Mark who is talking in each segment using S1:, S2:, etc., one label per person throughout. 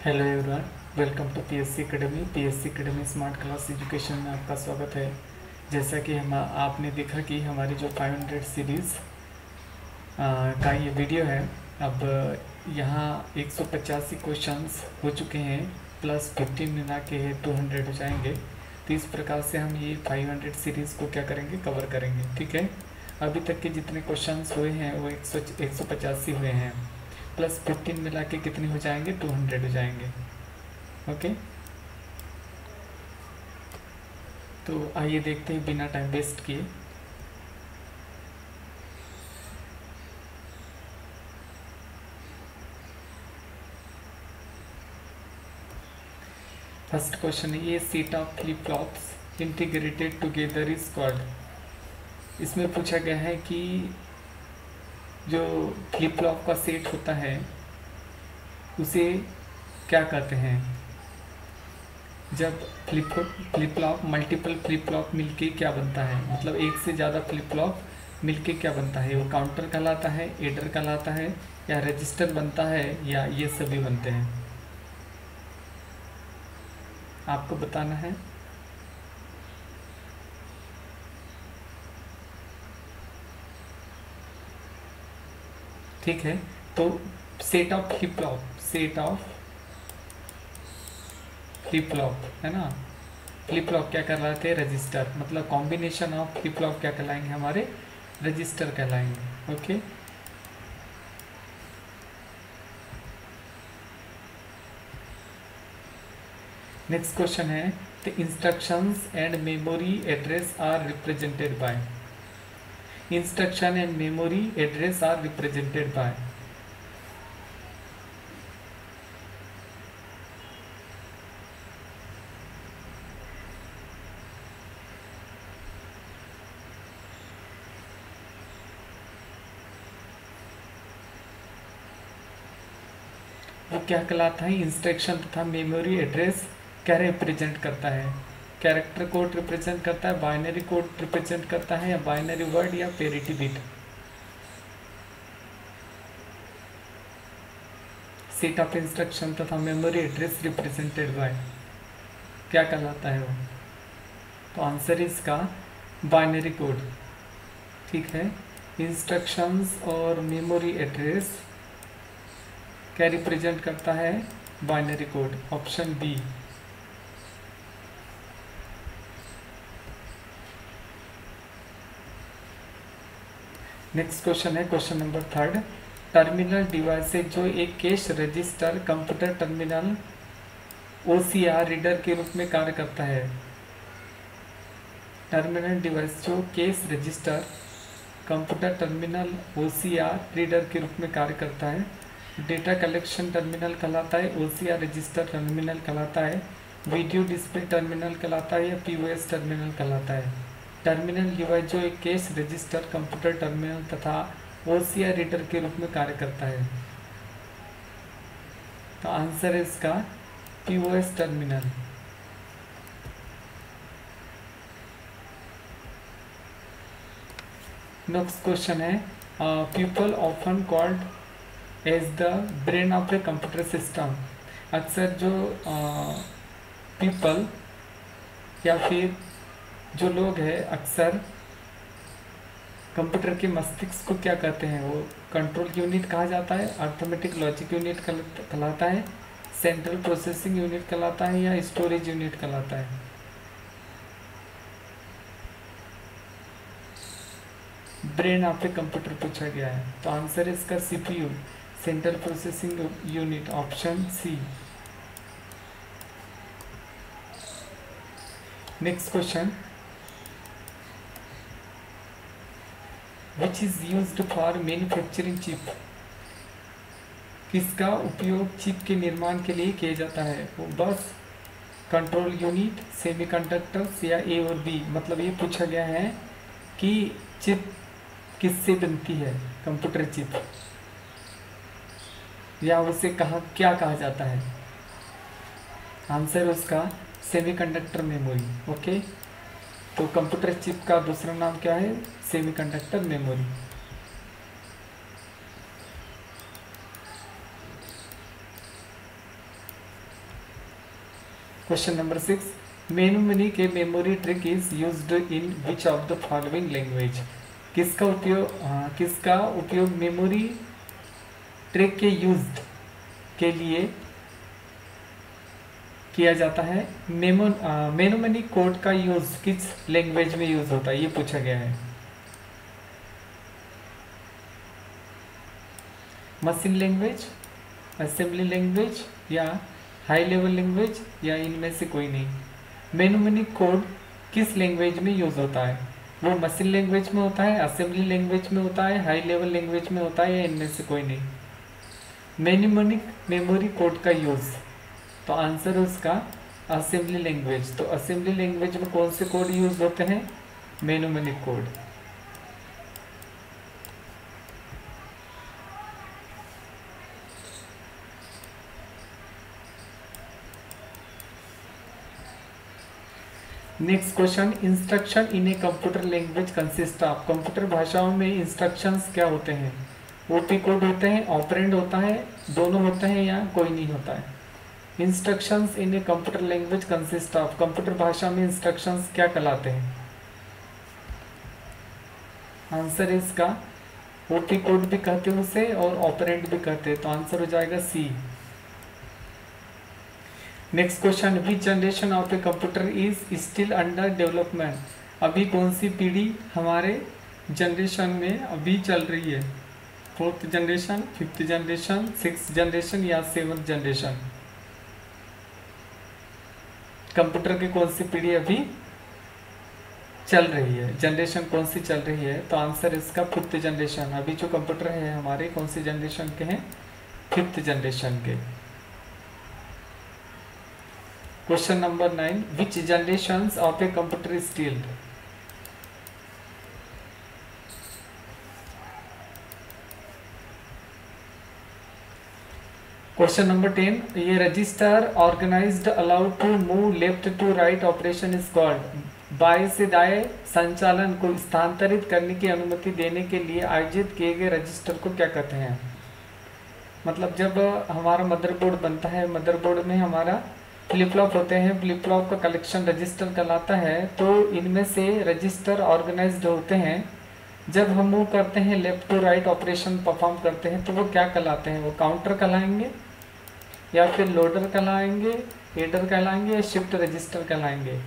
S1: Hello everyone, welcome to PSC academy smart class education में आपका स्वागत है। जैसा कि हम आपने देखा कि हमारी जो 500 सीरीज़ का ये वीडियो है, अब यहाँ 185 क्वेश्चंस हो चुके हैं, प्लस 15 मिला के 200 हो जाएंगे। तो इस प्रकार से हम ये 500 सीरीज़ को क्या करेंगे, कवर करेंगे। ठीक है, अभी तक के जितने क्वेश्चंस हुए हैं वो 185 हुए हैं, प्लस 15 मिला के कितने हो जाएंगे, 200 हो जाएंगे। ओके, तो आइए देखते हैं बिना टाइम वेस्ट किए। फर्स्ट क्वेश्चन है, ये set of flip flops integrated together is called. इसमें पूछा गया है कि जो फ्लिप फ्लॉप का सेट होता है उसे क्या कहते हैं। जब flip flop multiple flip flop मिलके क्या बनता है, मतलब एक से ज़्यादा फ्लिप फ्लॉप मिलके क्या बनता है, वो काउंटर कहलाता है, एडर कहलाता है, या रजिस्टर बनता है, या ये सभी बनते हैं, आपको बताना है। ठीक है, तो सेट ऑफ फ्लिप फ्लॉप है ना। फ्लिप फ्लॉप क्या कहलाते हैं, रजिस्टर, मतलब कॉम्बिनेशन ऑफ फ्लिप फ्लॉप क्या कहलाएंगे, हमारे रजिस्टर कहलाएंगे। ओके, नेक्स्ट क्वेश्चन है, the instructions and memory address are represented by. Instruction and memory address are represented by. वो क्या कहलाता है, इंस्ट्रक्शन तथा मेमोरी एड्रेस क्या रिप्रेजेंट करता है, कैरेक्टर कोड रिप्रेजेंट करता है, बाइनरी कोड रिप्रेजेंट करता है, या बाइनरी वर्ड, या parity bit. Set of instruction तथा मेमोरी एड्रेस रिप्रेजेंटेड बाय क्या कहलाता है वो, तो आंसर इसका बाइनरी कोड। ठीक है, इंस्ट्रक्शंस और मेमोरी एड्रेस क्या रिप्रेजेंट करता है, binary code, option B. Next question है, क्वेश्चन नंबर 3। टर्मिनल डिवाइसेज जो एक cash register, computer terminal, OCR reader के रूप में कार्य करता है। टर्मिनल डिवाइस जो cash register, computer terminal, OCR reader के रूप में कार्य करता है। डेटा कलेक्शन टर्मिनल कहलाता है, ओसीआर रजिस्टर टर्मिनल कहलाता है, वीडियो डिस्प्ले टर्मिनल कहलाता है, या पीओएस टर्मिनल कहलाता है। टर्मिनल डिवाइस जो एक कैश रजिस्टर, कंप्यूटर टर्मिनल तथा ओसीआर रीडर के रूप में कार्य करता है, तो आंसर है इसका पीओएस टर्मिनल। नेक्स्ट क्वेश्चन है, people often called as the brain of a computer system. अक्सर जो पीपल या फिर जो लोग हैं, अक्सर कंप्यूटर के मस्तिष्क को क्या कहते हैं, वो कंट्रोल यूनिट कहा जाता है, अर्थमेटिक लॉजिक यूनिट कहलाता है, सेंट्रल प्रोसेसिंग यूनिट कहलाता है, या स्टोरेज यूनिट कहलाता है। ब्रेन ऑफ ए कंप्यूटर पूछा गया है, तो आंसर है इसका CPU, central processing unit, option C. Next question, which is used for manufacturing chip. किसका उपयोग चिप के निर्माण के लिए किया जाता है, वो बस, कंट्रोल यूनिट, सेमीकंडक्टर्स, या ए और बी। मतलब ये पूछा गया है कि चिप किससे बनती है, कंप्यूटर चिप, या उसे क्या कहा जाता है। आंसर उसका सेमीकंडक्टर मेमोरी। ओके, तो कंप्यूटर चिप का दूसरा नाम क्या है, semiconductor memory. Question number 6, menu के memory trick is used in which of the following language. किसका उपयोग मेमोरी ट्रिक के यूज के लिए किया जाता है। मेनू कोड का यूज किस लैंग्वेज में यूज होता है, ये पूछा गया है। मशीन लैंग्वेज, असेंबली लैंग्वेज या हाई लेवल लैंग्वेज, या इनमें से कोई नहीं। मेनू कोड किस लैंग्वेज में यूज होता है, वो मशीन लैंग्वेज में होता है, असेंबली लैंग्वेज में होता है, हाई लेवल लैंग्वेज में होता है, या इनमें से कोई नहीं। मेमोरी कोड का यूज, तो आंसर उसका असेंबली लैंग्वेज। तो असेंबली लैंग्वेज में कौन से कोड यूज होते हैं, mnemonic code. Next question, instruction in a computer language consist of. Computer भाषाओं में इंस्ट्रक्शंस क्या होते हैं, ओपी कोड होते हैं, ऑपरेंड होता है, दोनों होते हैं, या कोई नहीं होता है। Instructions in a computer language consist of, computer भाषा में इंस्ट्रक्शंस क्या कहलाते हैं। आंसर इसका ओपी कोड भी कहते हैं उसे और ऑपरेंड भी कहते हैं, तो आंसर हो जाएगा C. Next question, which generation of a computer is still under development. अभी कौन सी पीढ़ी हमारे जनरेशन में अभी चल रही है, 4th generation, 5th generation, 6th generation या 7th जनरेशन। कंप्यूटर की कौन सी पीढ़ी अभी चल रही है, जनरेशन कौन सी चल रही है, तो आंसर इसका 5th जनरेशन। अभी जो कंप्यूटर है हमारे कौन सी जनरेशन के हैं, 5th जनरेशन के। Question number 9, which generation of a computer still. Question number 10, ये register organized allowed to move left to right operation is called. बाएं से दाएं संचालन को स्थानांतरित करने की अनुमति देने के लिए आयोजित किए गए रजिस्टर को क्या कहते हैं। मतलब जब हमारा मदरबोर्ड बनता है, मदरबोर्ड में हमारा फ्लिप फ्लॉप होते हैं, फ्लिप फ्लॉप का कलेक्शन रजिस्टर कहलाता है। तो इनमें से रजिस्टर ऑर्गेनाइज्ड होते हैं, जब हम मूव करते हैं left to right operation perform करते हैं, तो वो क्या कहलाते हैं, वो काउंटर कहलाएंगे, या फिर लोडर कहलाएंगे, एडर कहलाएंगे, या शिफ्ट रजिस्टर कहलाएंगे।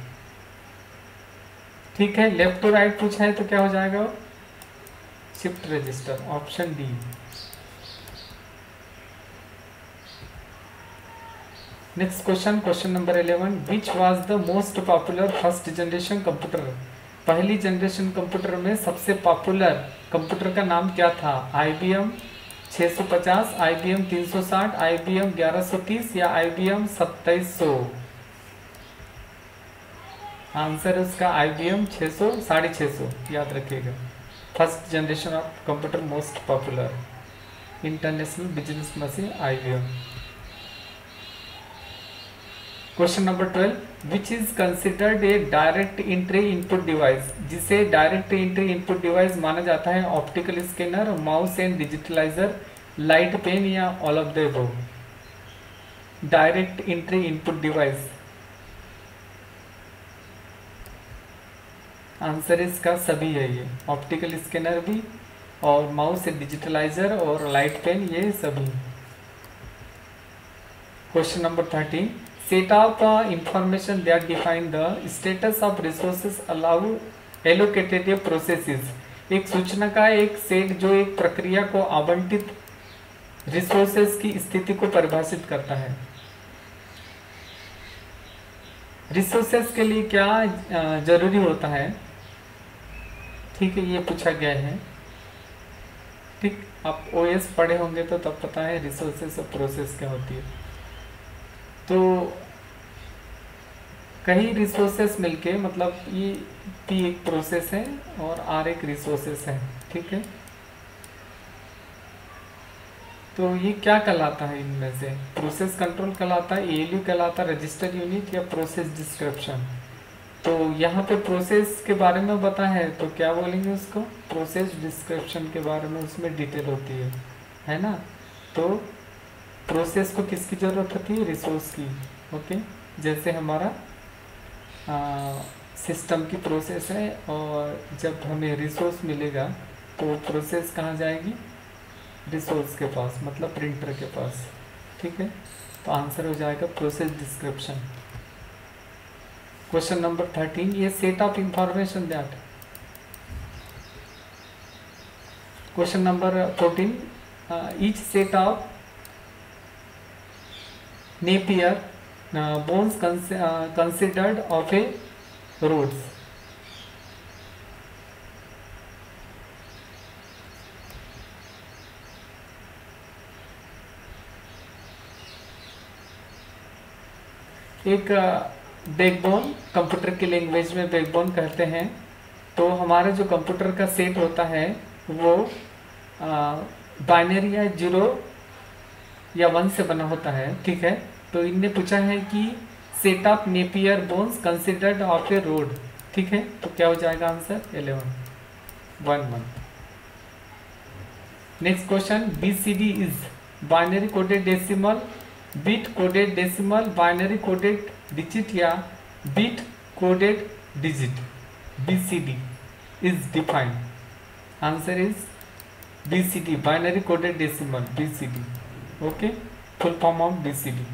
S1: ठीक है, लेफ्ट टू राइट पूछा है तो क्या हो जाएगा, shift register, option D. Next question, question number 11, which was the most popular first generation computer. पहली जनरेशन कंप्यूटर में सबसे पॉपुलर कंप्यूटर का नाम क्या था, IBM 650, IBM 360, IBM 1130 या IBM 2700। आंसर उसका IBM 600 याद रखिएगा। First generation of computer most popular, international business machine IBM। Question number 12, which is considered a direct entry input device. जिसे डायरेक्ट एंट्री इनपुट डिवाइस माना जाता है, optical scanner, mouse and digitaliser, light pen या all of the above. Direct entry input device, answer इसका सभी है, ये optical scanner भी और माउस एंड डिजिटलाइजर और लाइट पेन, ये सभी। Question number 13, set of information that define the status of resources allocated a processes। एक सूचना का एक सेट जो एक प्रक्रिया को आवंटित रिसोर्सेज की स्थिति को परिभाषित करता है। रिसोर्सेज के लिए क्या जरूरी होता है, ठीक है, ये पूछा गया है। ठीक, आप OS पढ़े होंगे तो तब पता है रिसोर्सेज और प्रोसेस क्या होती है। तो कई रिसोर्सेस मिलके, मतलब ये P एक प्रोसेस है और R एक रिसोर्सेस है, ठीक है। तो ये क्या कहलाता है, इनमें से प्रोसेस कंट्रोल कहलाता है, ALU कहलाता है, रजिस्टर यूनिट, या प्रोसेस डिस्क्रिप्शन। तो यहाँ पे प्रोसेस के बारे में बता है तो क्या बोलेंगे उसको, प्रोसेस डिस्क्रिप्शन के बारे में उसमें डिटेल होती है ना। तो प्रोसेस को किसकी ज़रूरत होती है, रिसोर्स की। ओके, जैसे हमारा सिस्टम की प्रोसेस है, और जब हमें रिसोर्स मिलेगा तो प्रोसेस कहाँ जाएगी, रिसोर्स के पास, मतलब प्रिंटर के पास। ठीक है, तो आंसर हो जाएगा प्रोसेस डिस्क्रिप्शन। क्वेश्चन नंबर 13, ये set of information that. Question number 14, each set of Napier bones considered of a roads। एक बैकबोन, कंप्यूटर की लैंग्वेज में बैकबोन कहते हैं। तो हमारा जो कंप्यूटर का सेट होता है वो बाइनरी या 0 या 1 से बना होता है। ठीक है, तो इनने पूछा है कि set of Napier bones considered of a rod. ठीक है, तो क्या हो जाएगा answer 11। Next question, BCD is binary coded decimal, bit coded decimal, binary coded digit या bit coded digit. BCD is defined, answer is BCD, binary coded decimal, BCD। Okay, full form of BCD।